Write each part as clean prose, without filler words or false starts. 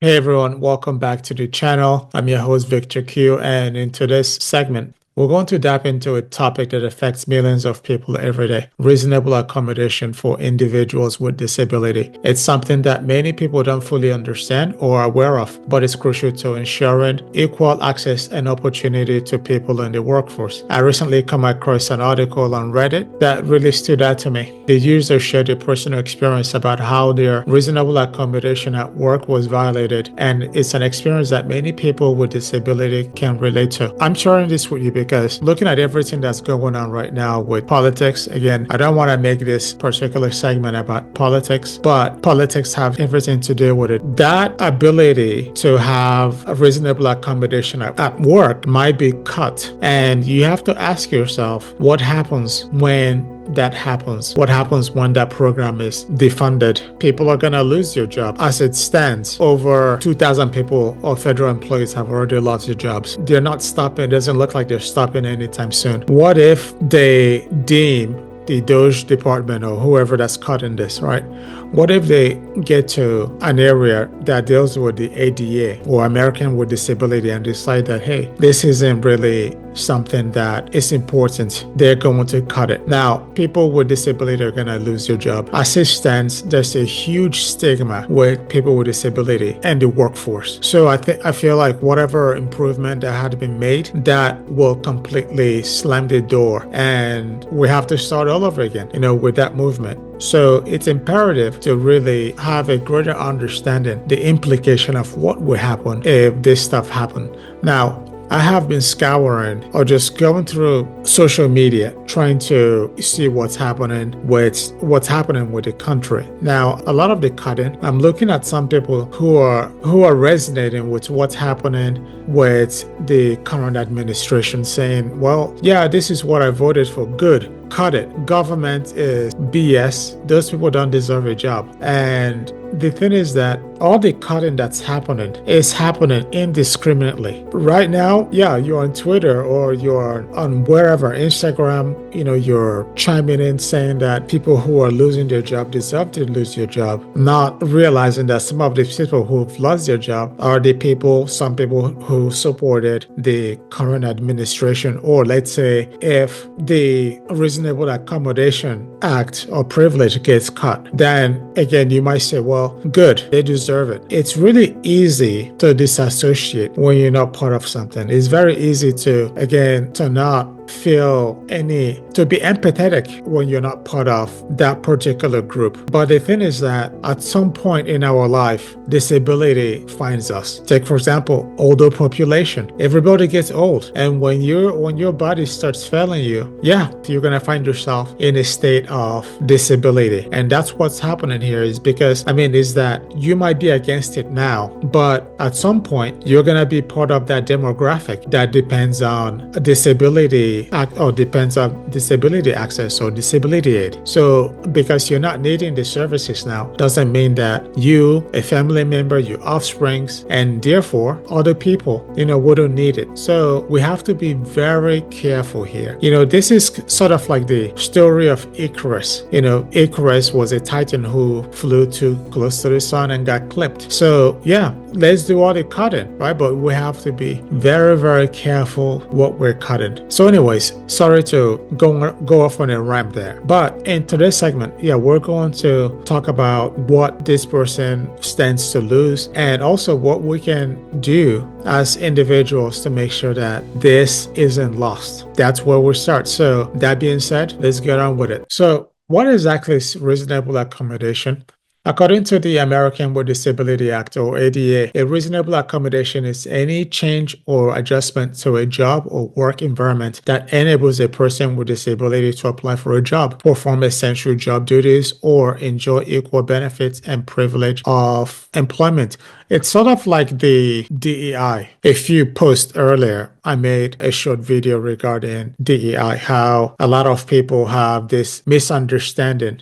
Hey everyone, welcome back to the channel. I'm your host Victor Q, and in today's segment, we're going to dive into a topic that affects millions of people every day: reasonable accommodation for individuals with disability. It's something that many people don't fully understand or are aware of, but it's crucial to ensuring equal access and opportunity to people in the workforce. I recently come across an article on Reddit that really stood out to me. The user shared a personal experience about how their reasonable accommodation at work was violated, and it's an experience that many people with disability can relate to. I'm sharing this with you because looking at everything that's going on right now with politics, again, I don't want to make this particular segment about politics, but politics have everything to do with it. That ability to have a reasonable accommodation at work might be cut, and you have to ask yourself what happens when that happens. What happens when that program is defunded? People are going to lose their job. As it stands, over 2,000 people or federal employees have already lost their jobs. They're not stopping. It doesn't look like they're stopping anytime soon. What if they deem the Doge department or whoever that's cutting this, right? What if they get to an area that deals with the ADA or American with Disability and decide that, hey, this isn't really something that is important? They're going to cut it. Now, people with disability are going to lose their job. As it stands, there's a huge stigma with people with disability and the workforce. So I feel like whatever improvement that had been made, that will completely slam the door, and we have to start all over again, with that movement. So it's imperative to really have a greater understanding the implication of what would happen if this stuff happened. Now, I have been scouring or just going through social media trying to see what's happening with the country. Now, a lot of the cutting, I'm looking at some people who are resonating with what's happening with the current administration, saying, well, yeah, this is what I voted for. Good. Cut it. Government is BS. Those people don't deserve a job. And the thing is that all the cutting that's happening is happening indiscriminately. Right now, yeah, you're on Twitter or you're on wherever, Instagram, you're chiming in saying that people who are losing their job deserve to lose their job, not realizing that some of the people who've lost their job are some people who supported the current administration. Or let's say if the Reasonable Accommodation Act or privilege gets cut, then again, you might say, well, good, they deserve it. It's really easy to disassociate when you're not part of something. It's very easy to not to be empathetic when you're not part of that particular group. But the thing is that at some point in our life, disability finds us. Take, for example, older population. Everybody gets old. And when your body starts failing you, yeah, you're going to find yourself in a state of disability. And that's what's happening here is that you might be against it now, but at some point, you're going to be part of that demographic that depends on disability depends on disability access or disability aid. So because you're not needing the services now, doesn't mean that you, a family member, your offsprings, and therefore other people, wouldn't need it. So we have to be very careful here. This is sort of like the story of Icarus. Icarus was a titan who flew too close to the sun and got clipped. So yeah, let's do all the cutting, right? But we have to be very, very careful what we're cutting. So anyways, sorry to go off on a rant there. But in today's segment, yeah, we're going to talk about what this person stands to lose and also what we can do as individuals to make sure that this isn't lost. That's where we start. So that being said, let's get on with it. So what exactly is reasonable accommodation? According to the American with Disability Act or ADA, a reasonable accommodation is any change or adjustment to a job or work environment that enables a person with disability to apply for a job, perform essential job duties, or enjoy equal benefits and privilege of employment. It's sort of like the DEI. A few posts earlier, I made a short video regarding DEI, how a lot of people have this misconception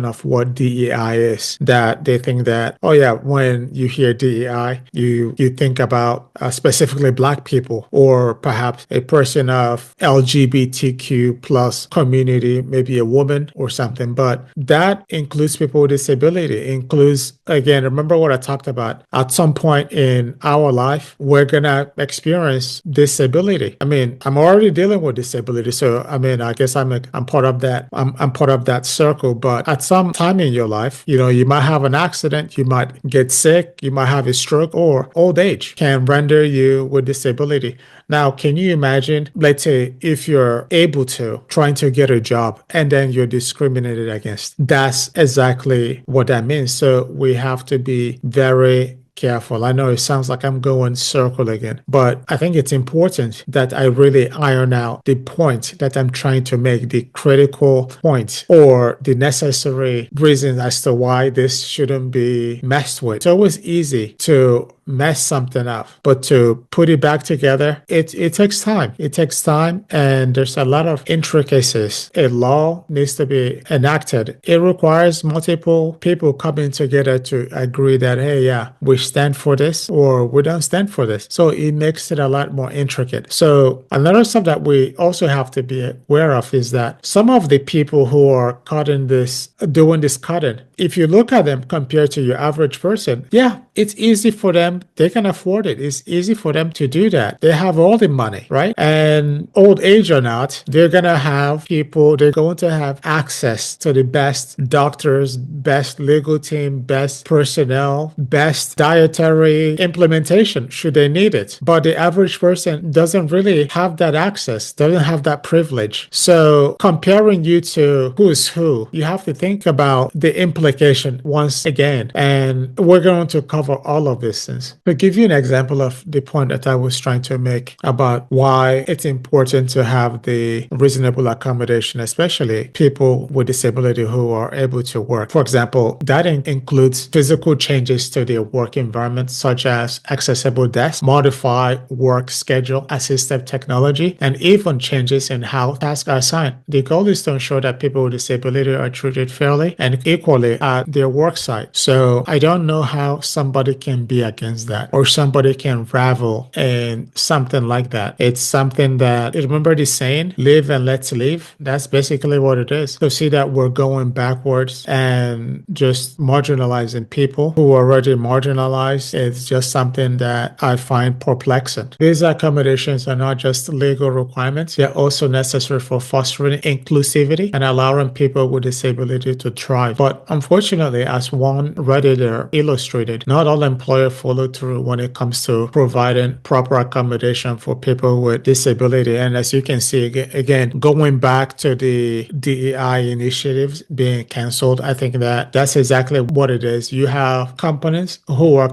of what DEI is, that they think that, oh yeah, when you hear DEI, you think about specifically Black people or perhaps a person of LGBTQ plus community, maybe a woman or something. But that includes people with disability, includes, again, remember what I talked about about at some point in our life, we're going to experience disability. I mean, I'm already dealing with disability. So, I mean, I guess I'm part of that. I'm part of that circle. But at some time in your life, you might have an accident, you might get sick, you might have a stroke, or old age can render you with disability. Now, can you imagine, let's say, if you're able to trying to get a job and then you're discriminated against? That's exactly what that means. So we have to be very careful. I know it sounds like I'm going circle again, but I think it's important that I really iron out the point that I'm trying to make, the critical point or the necessary reason as to why this shouldn't be messed with. It's always easy to mess something up, but to put it back together, it takes time. It takes time, and there's a lot of intricacies. A law needs to be enacted. It requires multiple people coming together to agree that, hey, yeah, we stand for this or we don't stand for this. So it makes it a lot more intricate. So another stuff that we also have to be aware of is that some of the people who are doing this cutting, if you look at them compared to your average person, yeah, it's easy for them. They can afford it. It's easy for them to do that. They have all the money, right? And old age or not, they're going to have access to the best doctors, best legal team, best personnel, best dietary implementation should they need it. But the average person doesn't really have that access, doesn't have that privilege. So comparing you to who's who, you have to think about the implication once again. And we're going to cover all of these things. To give you an example of the point that I was trying to make about why it's important to have the reasonable accommodation, especially people with disability who are able to work. For example, that includes physical changes to their work environment, such as accessible desks, modified work schedule, assistive technology, and even changes in how tasks are assigned. The goal is to ensure that people with disability are treated fairly and equally at their work site. So I don't know how somebody can be against that or somebody can ravel in something like that. It's something that, remember the saying, live and let's live? That's basically what it is. To see that we're going backwards and just marginalizing people who are already marginalized is just something that I find perplexing. These accommodations are not just legal requirements, they're also necessary for fostering inclusivity and allowing people with disability to thrive. But unfortunately, as one Redditor illustrated, not all employers follow through when it comes to providing proper accommodation for people with disability. And as you can see, again, going back to the DEI initiatives being canceled, I think that that's exactly what it is. You have companies who are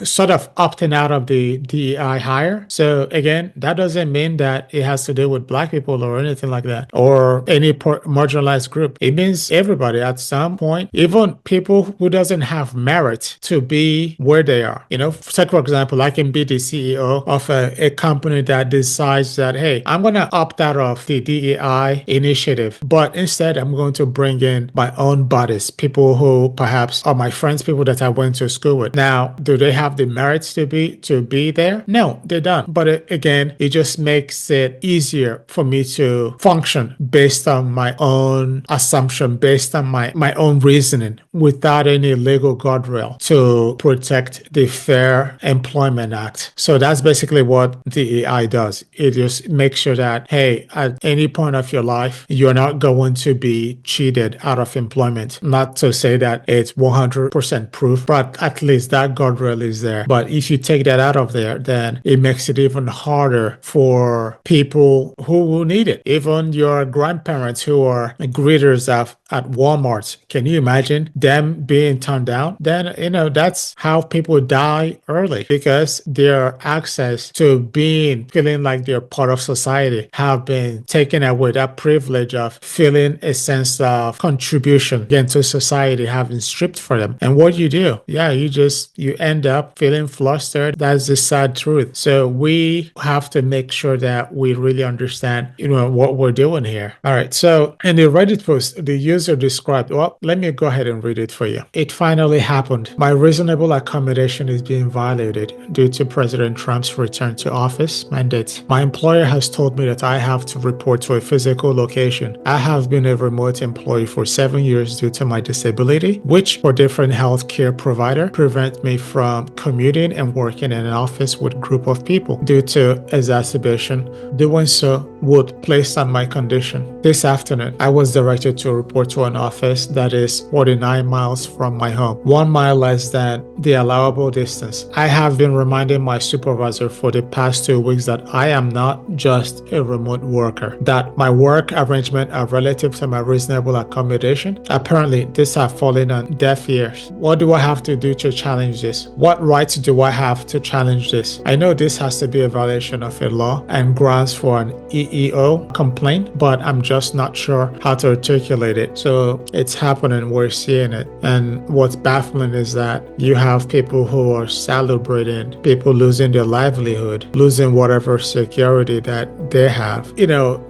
sort of opting out of the DEI hire. So again, that doesn't mean that it has to do with Black people or anything like that, or any marginalized group. It means everybody at some point, even people who doesn't have merit to be where they are. Take for example, I can be the CEO of a company that decides that, hey, I'm going to opt out of the DEI initiative, but instead I'm going to bring in my own buddies, people who perhaps are my friends, people that I went to school with. Now, do they have the merits to be there? No, they don't. But again, it just makes it easier for me to function based on my own assumption, based on my own reasoning, without any legal guardrail to protect the Fair Employment Act. So that's basically what DEI does. It just makes sure that, hey, at any point of your life, you're not going to be cheated out of employment. Not to say that it's 100% proof, but at least that guardrail is there. But if you take that out of there, then it makes it even harder for people who will need it. Even your grandparents who are greeters at Walmart, can you imagine them being turned down? Then, that's how people die early, because their access to feeling like they're part of society have been taken away. That privilege of feeling a sense of contribution again to society have been stripped from them. And what you do? Yeah, you end up feeling flustered. That's the sad truth. So we have to make sure that we really understand, what we're doing here. All right. So in the Reddit post, the user described, well, let me go ahead and read it for you. It finally happened. My reasonable accommodation is being violated due to President Trump's return to office mandate. My employer has told me that I have to report to a physical location. I have been a remote employee for 7 years due to my disability, which for different health care provider prevents prevent me from commuting and working in an office with a group of people due to exacerbation. Doing so would place on my condition. This afternoon, I was directed to report to an office that is 49 miles from my home, 1 mile less than the allowable distance. I have been reminding my supervisor for the past 2 weeks that I am not just a remote worker, that my work arrangement are relative to my reasonable accommodation. Apparently, these have fallen on deaf ears. What do I have to do to challenge this? What rights do I have to challenge this? I know this has to be a violation of a law and grounds for an EEO complaint, but I'm just not sure how to articulate it. So it's happening, we're seeing it. And what's baffling is that you have people who are celebrating, people losing their livelihood, losing whatever security that they have.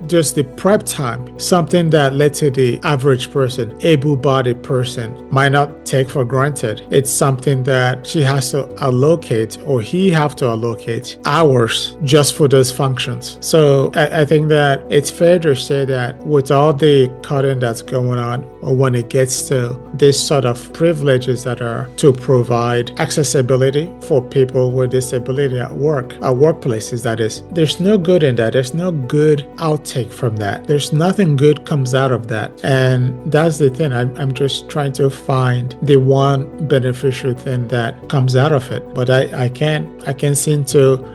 Just the prep time, something that led to the average person, able-bodied person, might not take for granted. It's something that she has to allocate, or he have to allocate hours just for those functions. So I think that it's fair to say that with all the cutting that's going on, or when it gets to this sort of privileges that are to provide accessibility for people with disability at work, at workplaces, that is, there's no good in that. There's no good outtake from that. There's nothing good comes out of that. And that's the thing. I'm just trying to find the one beneficial thing that comes out of it. But I can't seem to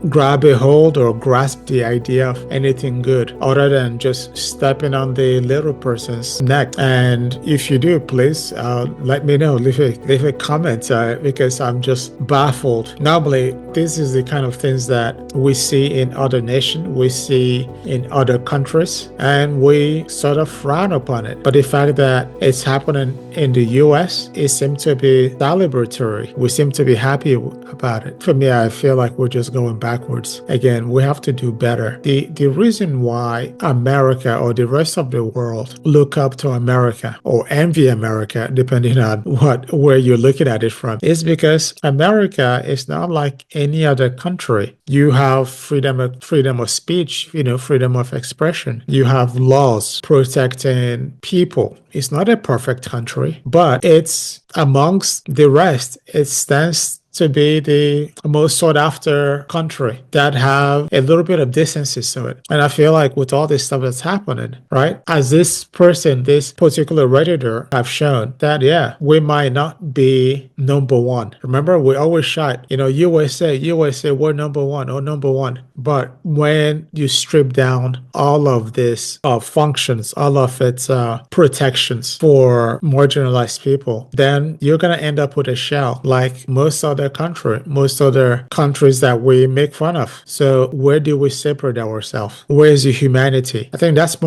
grab a hold or grasp the idea of anything good other than just stepping on the little person's neck. And if you do, please let me know. Leave a comment because I'm just baffled. Normally, this is the kind of things that we see in other nations, we see in other countries, and we sort of frown upon it. But the fact that it's happening in the US, it seems to be celebratory. We seem to be happy about it. For me, I feel like we're just going backwards. Again, we have to do better. The reason why America or the rest of the world look up to America or envy America, depending on where you're looking at it from, is because America is not like any other country. You have freedom of speech, freedom of expression. You have laws protecting people. It's not a perfect country, but it's amongst the rest. It stands to be the most sought after country that have a little bit of decency to it. And I feel like with all this stuff that's happening, right, as this particular Redditor have shown that, yeah, we might not be number one. Remember, we always shout, USA, we're number one or number one. But when you strip down all of this functions, all of its protections for marginalized people, then you're going to end up with a shell like most other countries that we make fun of. So where do we separate ourselves? Where is the humanity? I think that's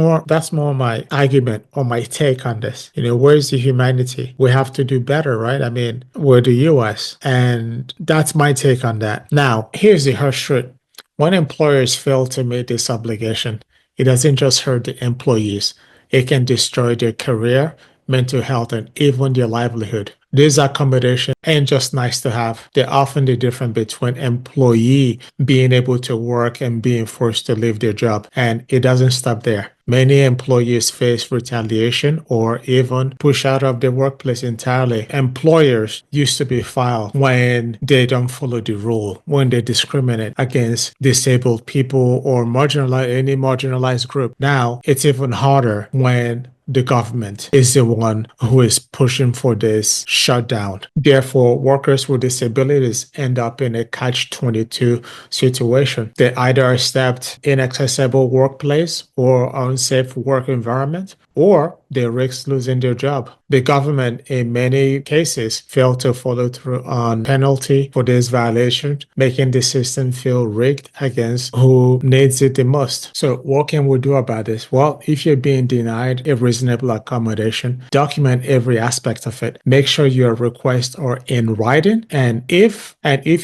more my argument or my take on this. Where is the humanity? We have to do better, right? I mean, we're the US, and that's my take on that. Now, here's the harsh truth. When employers fail to meet this obligation, it doesn't just hurt the employees. It can destroy their career, mental health, and even their livelihood. These accommodations ain't just nice to have. They're often the difference between employee being able to work and being forced to leave their job. And it doesn't stop there. Many employees face retaliation or even push out of the workplace entirely. Employers used to be filed when they don't follow the rule, when they discriminate against disabled people or any marginalized group. Now, it's even harder when the government is the one who is pushing for this shutdown. Therefore, workers with disabilities end up in a catch-22 situation. They either accept inaccessible workplace or unsafe work environment, or they risk losing their job. The government, in many cases, failed to follow through on penalty for this violation, making the system feel rigged against who needs it the most. So what can we do about this? Well, if you're being denied a reasonable accommodation, document every aspect of it. Make sure your requests are in writing. And if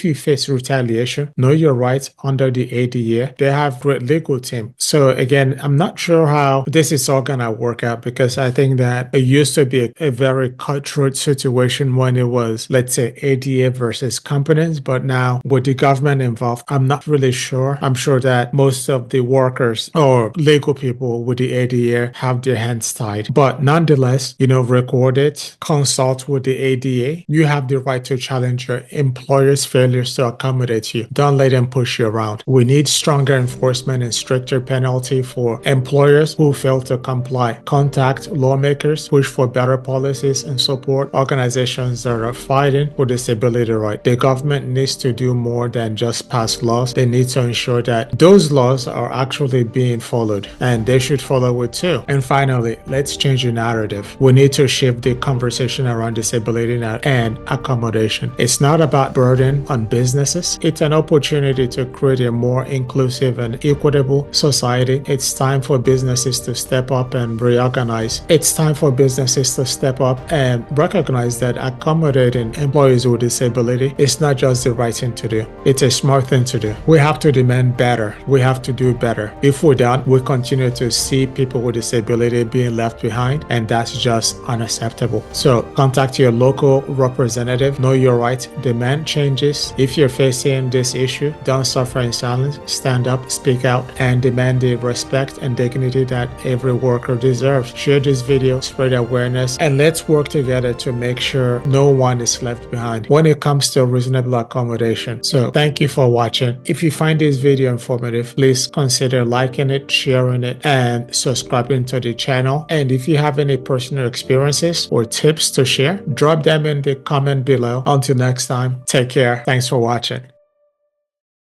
you face retaliation, know your rights under the ADA. They have great legal team. So again, I'm not sure how this is all gonna work out because because I think that it used to be a very cutthroat situation when it was, let's say, ADA versus companies. But now with the government involved, I'm not really sure. I'm sure that most of the workers or legal people with the ADA have their hands tied. But nonetheless, record it, consult with the ADA. You have the right to challenge your employer's failures to accommodate you. Don't let them push you around. We need stronger enforcement and stricter penalty for employers who fail to comply. Contact lawmakers, push for better policies, and support organizations that are fighting for disability rights. The government needs to do more than just pass laws. They need to ensure that those laws are actually being followed, and they should follow it too. And finally, let's change the narrative. We need to shift the conversation around disability and accommodation. It's not about burden on businesses. It's an opportunity to create a more inclusive and equitable society. It's time for businesses to step up and reorganize. It's time for businesses to step up and recognize that accommodating employees with disability is not just the right thing to do. It's a smart thing to do. We have to demand better. We have to do better. If we don't, we continue to see people with disability being left behind, and that's just unacceptable. So contact your local representative, know your rights, demand changes. If you're facing this issue, don't suffer in silence. Stand up, speak out, and demand the respect and dignity that every worker deserves. Share this video, spread awareness, and let's work together to make sure no one is left behind when it comes to reasonable accommodation. So thank you for watching. If you find this video informative, please consider liking it, sharing it, and subscribing to the channel. And if you have any personal experiences or tips to share, drop them in the comment below. Until next time, take care. Thanks for watching.